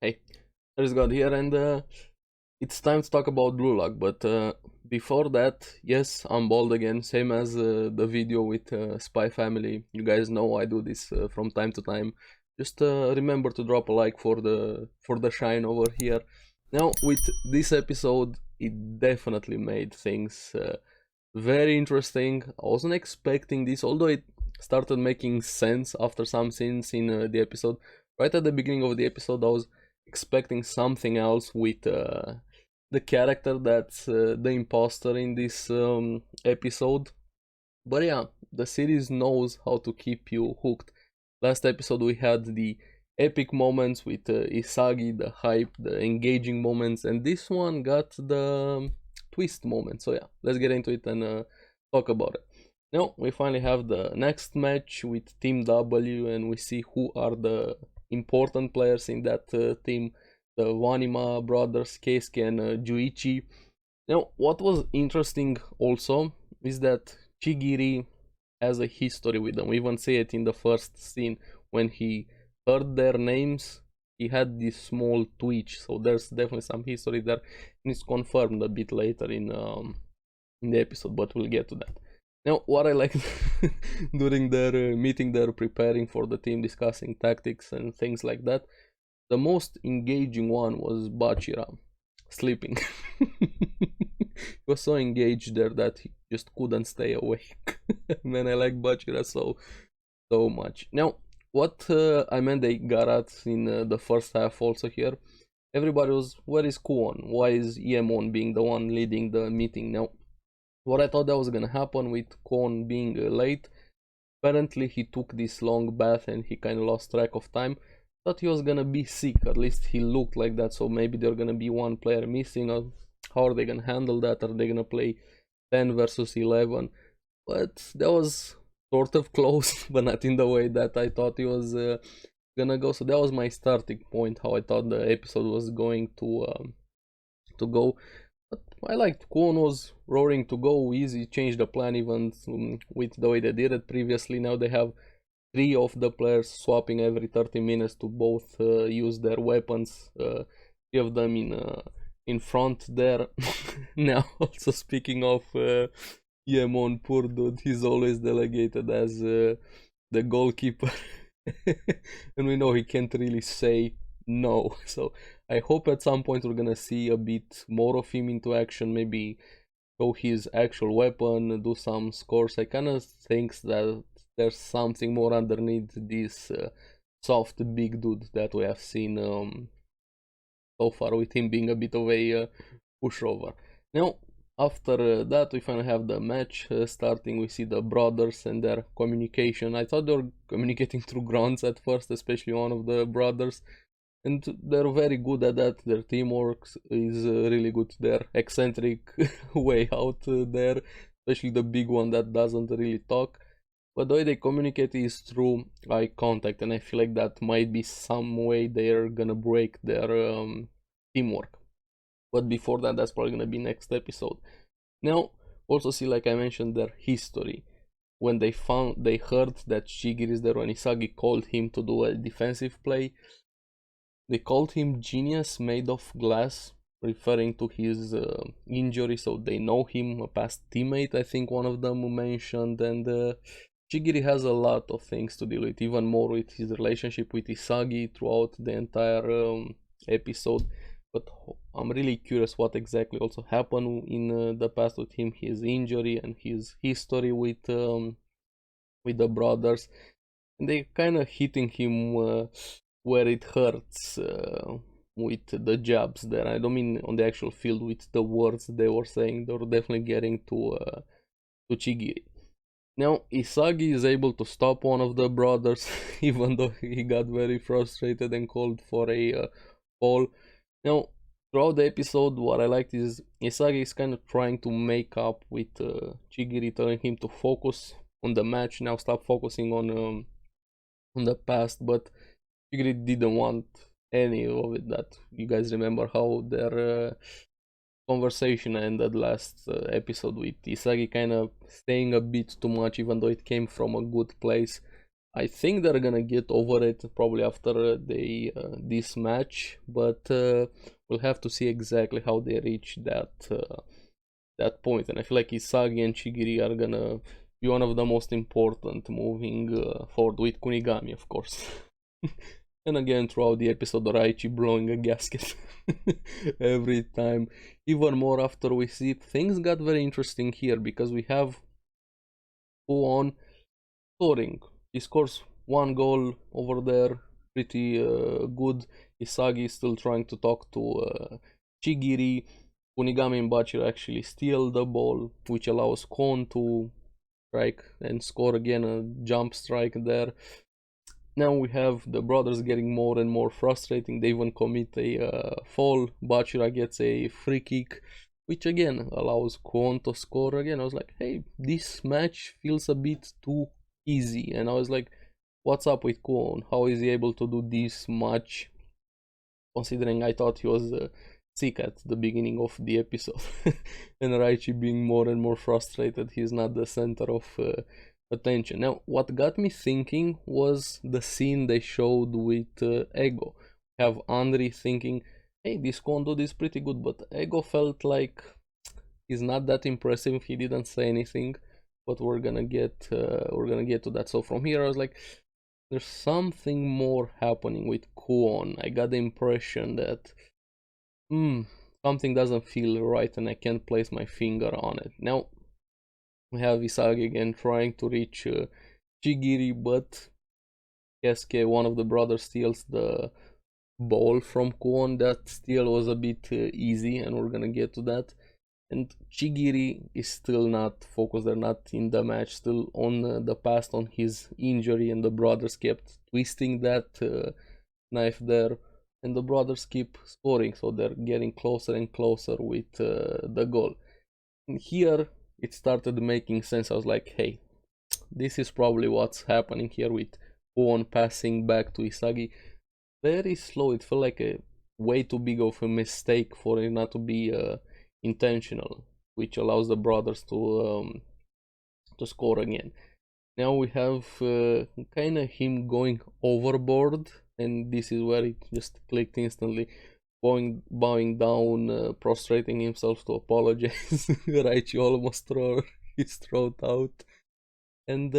Hey, there's God here, and it's time to talk about Blue Lock. But before that, yes, I'm bald again, same as the video with Spy Family. You guys know I do this from time to time. Just remember to drop a like for the shine over here. Now, with this episode, it definitely made things very interesting. I wasn't expecting this, although it started making sense after some scenes in the episode. Right at the beginning of the episode, I was expecting something else with the character that's the imposter in this episode. But yeah, the series knows how to keep you hooked. Last episode we had the epic moments with Isagi, the hype, the engaging moments, and this one got the twist moment. So yeah, let's get into it and talk about it. Now we finally have the next match with Team W, and we see who are the important players in that team: the Wanima brothers, Keisuke and Juichi. Now, what was interesting also is that Chigiri has a history with them. We even see it in the first scene when he heard their names. He had this small twitch, so there's definitely some history there, and it's confirmed a bit later in the episode. But we'll get to that. Now, what I liked during their meeting, they're preparing for the team, discussing tactics and things like that. The most engaging one was Bachira sleeping. He was so engaged there that he just couldn't stay awake. Man, I like Bachira so much. Now, what I meant they got at in the first half also here, everybody was, where is Kuon? Why is Yemon being the one leading the meeting now? What I thought that was gonna happen with Kuon being late, apparently he took this long bath and he kind of lost track of time. Thought he was gonna be sick, at least he looked like that, so maybe they're gonna be one player missing. How are they gonna handle that? Are they gonna play 10 versus 11? But that was sort of close, but not in the way that I thought it was gonna go. So that was my starting point, how I thought the episode was going to go. But I liked Kwon was roaring to go easy, changed the plan even with the way they did it previously. Now they have three of the players swapping every 30 minutes to both use their weapons. Three of them in front there. Now, also speaking of Yemon, poor dude, he's always delegated as the goalkeeper, and we know he can't really say no. So I hope at some point we're gonna see a bit more of him into action. Maybe show his actual weapon, do some scores. I kind of think that there's something more underneath this soft big dude that we have seen so far, with him being a bit of a pushover. Now, after that, we finally have the match starting. We see the brothers and their communication. I thought they were communicating through grunts at first, especially one of the brothers, and they're very good at that. Their teamwork is really good. Their eccentric way out there, especially the big one that doesn't really talk. But the way they communicate is through eye contact, and I feel like that might be some way they're gonna break their teamwork. But before that, that's probably gonna be next episode. Now, also see, like I mentioned, their history. When they heard that Shigiri is there, when Isagi called him to do a defensive play, they called him Genius Made of Glass, referring to his injury, so they know him, a past teammate, I think one of them mentioned, and Shigiri has a lot of things to deal with, even more with his relationship with Isagi throughout the entire episode. But I'm really curious what exactly also happened in the past with him, his injury and his history with the brothers. And they kind of hitting him where it hurts with the jabs there. I don't mean on the actual field with the words they were saying. They were definitely getting to Chigiri. Now Isagi is able to stop one of the brothers, even though he got very frustrated and called for a fall. Now, throughout the episode, what I liked is Isagi is kind of trying to make up with Chigiri, telling him to focus on the match now, stop focusing on the past. But Chigiri didn't want any of it. That you guys remember how their conversation ended last episode with Isagi kind of staying a bit too much, even though it came from a good place. I think they're gonna get over it probably after this match, but we'll have to see exactly how they reach that point. And I feel like Isagi and Chigiri are gonna be one of the most important moving forward, with Kunigami, of course. And again, throughout the episode, Raichi blowing a gasket every time. Even more after we see it, things got very interesting here because we have Kuon scoring. He scores one goal over there, pretty good. Isagi is still trying to talk to Chigiri. Kunigami and Bachir actually steal the ball, which allows Kon to strike and score again, a jump strike there. Now we have the brothers getting more and more frustrating. They even commit a fall. Bachira gets a free kick, which again allows Kon to score again. I was like, hey, this match feels a bit too easy. And I was like, what's up with Kon? How is he able to do this much? Considering I thought he was sick at the beginning of the episode. And Raichi being more and more frustrated. He's not the center of attention. Now, what got me thinking was the scene they showed with Ego. Have Andri thinking, hey, this Kondo is pretty good, but Ego felt like he's not that impressive. He didn't say anything, but we're gonna get to that. So from here, I was like, there's something more happening with Kuon. I got the impression that something doesn't feel right, and I can't place my finger on it. Now we have Isagi again trying to reach Chigiri, but Kesuke, one of the brothers, steals the ball from Kuon. That steal was a bit easy, and we're gonna get to that. And Chigiri is still not focused, they're not in the match, still on the past, on his injury, and the brothers kept twisting that knife there, and the brothers keep scoring, so they're getting closer and closer with the goal. And here it started making sense. I was like, hey, this is probably what's happening here with Kuon passing back to Isagi. Very slow, it felt like a way too big of a mistake for it not to be intentional, which allows the brothers to score again. Now we have kind of him going overboard, and this is where it just clicked instantly. Bowing down, prostrating himself to apologize. Raichi almost throw his throat out, and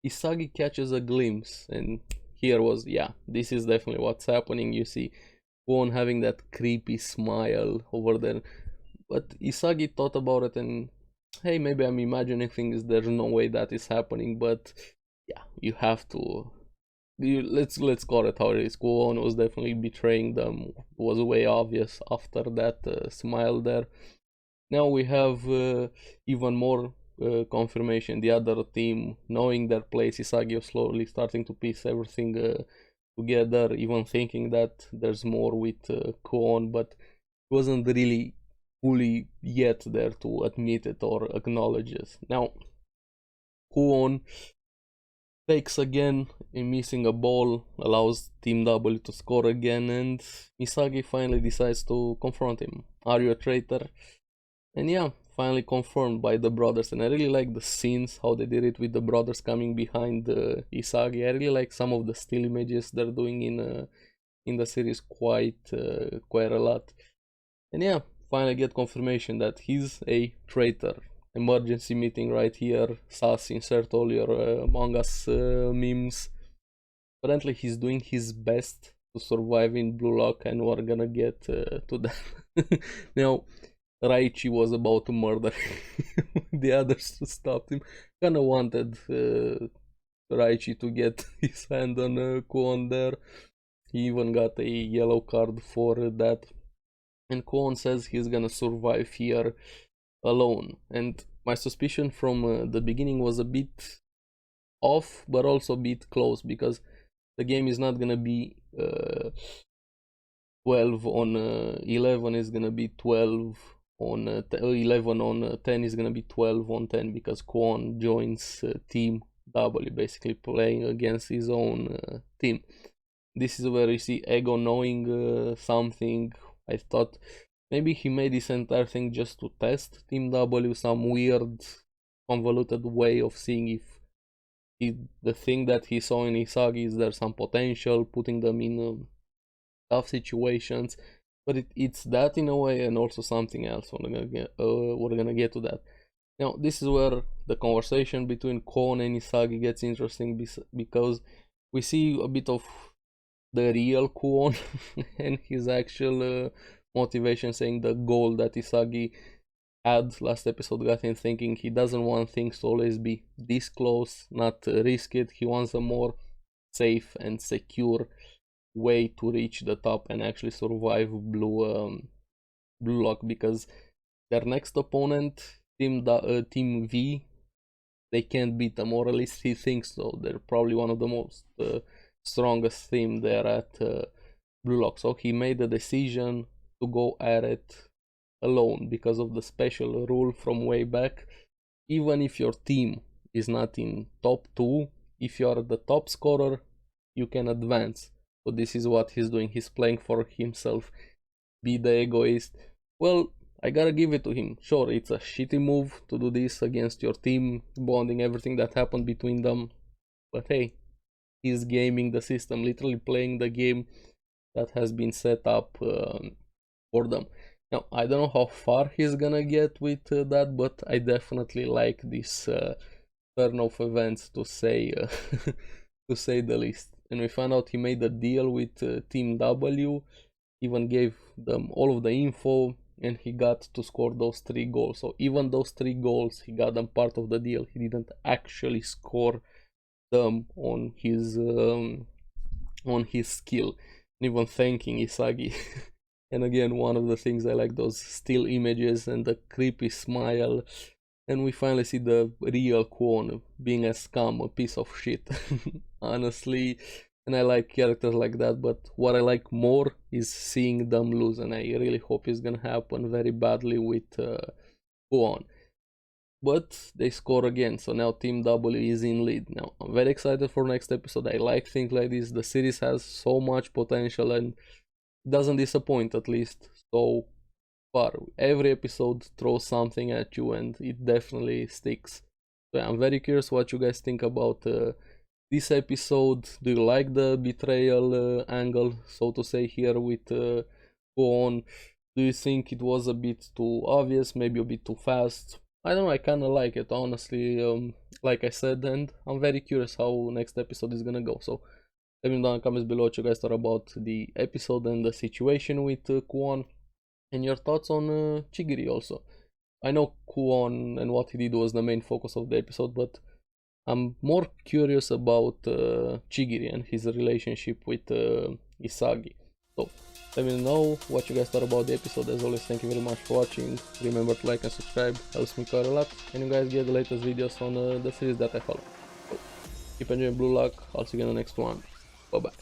Isagi catches a glimpse, and here was, yeah, this is definitely what's happening. You see Kuon having that creepy smile over there, but Isagi thought about it and, hey, maybe I'm imagining things, there's no way that is happening, but yeah, you have to, let's call it how it is. Kuon was definitely betraying them, it was way obvious after that smile there. Now we have even more confirmation. The other team, knowing their place, Isagi was slowly starting to piece everything together, even thinking that there's more with Kuon, but he wasn't really fully yet there to admit it or acknowledge it. Now, Kuon takes again, missing a ball, allows Team W to score again, and Isagi finally decides to confront him. Are you a traitor? And yeah, finally confirmed by the brothers. And I really like the scenes, how they did it with the brothers coming behind Isagi. I really like some of the still images they're doing in the series quite a lot. And yeah, finally get confirmation that he's a traitor. Emergency meeting right here. Sas, insert all your Among Us memes. Apparently he's doing his best to survive in Blue Lock, and we're gonna get to that. Now, Raichi was about to murder the others to stop him. Kinda wanted Raichi to get his hand on Kuon there. He even got a yellow card for that. And Kuon says he's gonna survive here alone. And my suspicion from the beginning was a bit off, but also a bit close, because the game is not gonna be 12 on 11, is gonna be 12 on 11 on 10, is gonna be 12 on 10, because Kuon joins Team W, basically playing against his own team. This is where you see Ego knowing something. I thought maybe he made this entire thing just to test Team W, some weird convoluted way of seeing if the thing that he saw in Isagi is there some potential, putting them in tough situations, but it's that in a way, and also something else. We're gonna get to that. Now, this is where the conversation between Kon and Isagi gets interesting, because we see a bit of the real Kwon and his actual motivation, saying the goal that Isagi had last episode got him thinking he doesn't want things to always be this close, not risk it. He wants a more safe and secure way to reach the top and actually survive Blue Lock, because their next opponent, Team V, they can't beat them, or at least he thinks so. They're probably one of the most strongest team there at Blue Lock. So he made the decision to go at it alone because of the special rule from way back. Even if your team is not in top 2, if you are the top scorer, you can advance. So this is what he's doing. He's playing for himself. Be the egoist. Well, I gotta give it to him. Sure, it's a shitty move to do this against your team, bonding everything that happened between them. But hey, he's gaming the system, literally playing the game that has been set up for them. Now, I don't know how far he's gonna get with that, but I definitely like this turn of events, to say to say the least. And we found out he made a deal with Team W, even gave them all of the info, and he got to score those 3 goals. So even those 3 goals, he got them part of the deal. He didn't actually score them on his skill, and even thanking Isagi. And again, one of the things I like, those still images and the creepy smile. And we finally see the real Kwon being a scum, a piece of shit. Honestly, and I like characters like that, but what I like more is seeing them lose, and I really hope it's gonna happen very badly with Kwon. But they score again, so now Team W is in lead. Now, I'm very excited for next episode. I like things like this. The series has so much potential and doesn't disappoint, at least so far. Every episode throws something at you and it definitely sticks. So yeah, I'm very curious what you guys think about this episode. Do you like the betrayal angle, so to say, here with Kwon? Do you think it was a bit too obvious, maybe a bit too fast? I don't know, I kinda like it, honestly, like I said, and I'm very curious how next episode is gonna go. So let me know in the comments below what you guys thought about the episode and the situation with Kwon, and your thoughts on Chigiri also. I know Kwon and what he did was the main focus of the episode, but I'm more curious about Chigiri and his relationship with Isagi. So let me know what you guys thought about the episode. As always, thank you very much for watching. Remember to like and subscribe, helps me quite a lot, and you guys get the latest videos on the series that I follow. So keep enjoying Blue Lock. I'll see you in the next one. Bye bye.